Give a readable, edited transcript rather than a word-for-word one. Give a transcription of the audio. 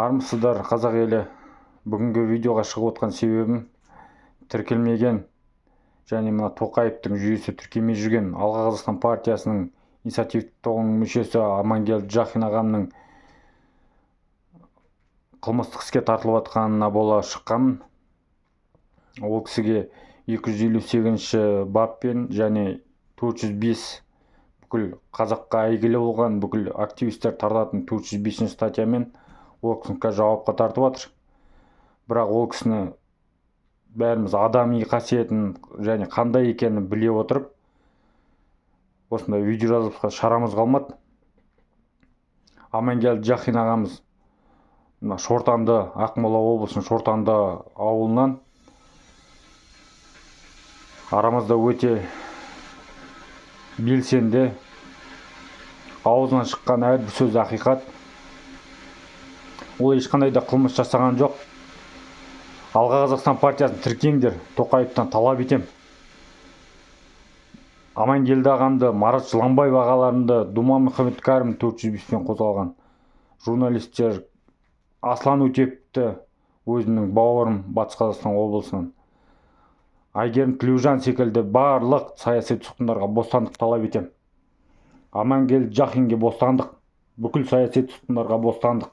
Армысыздар, қазақ елі. Бүгінгі видеоға шығып отқан себебім тіркелмеген және мына Тоқаевтың жүйесі тіркелмей жүрген Алға Қазақстан партиясының инициативтік тобының мүшесі Амангелді Джахин ағамның қылмыстық іске тартылып жатқанына бола шыққан. Ол кісіге 258-ші баппен және 405 бүкіл қазаққа әйгілі болған бүкіл активистер тартатын 405-ші статьямен ол кісіні жауапқа тартып жатыр. Бірақ ол кісіні бәріміз адами қасиетін және қандай екенін біле отырып, осындай видео жазып шарамыз қалмады. Амангелді Джахин ағамыз Шортанды, Ақмола облысының Шортанды ауылынан, арамызда өте белсенді, аузынан шыққан әрбір сөз ақиқат. Ол ешқандай да қылмыс жасаған жоқ. Алға Қазақстан партиясын тіркеңдер, Тоқаевтан талап етем. Амангелді ағамды, Марат Жыланбаев ағаларымды, Думан Мұхаммедкәрім 405-пен қозғалған журналистер, Аслан Өтепті, өзінің бауырым Батыс Қазақстан облысынан, Айгерім Тілеужан секілді барлық саяси тұтқындарға бостандық талап етем. Амангелді Джахинге бостандық, бүкіл саяси тұтқындарға бостандық.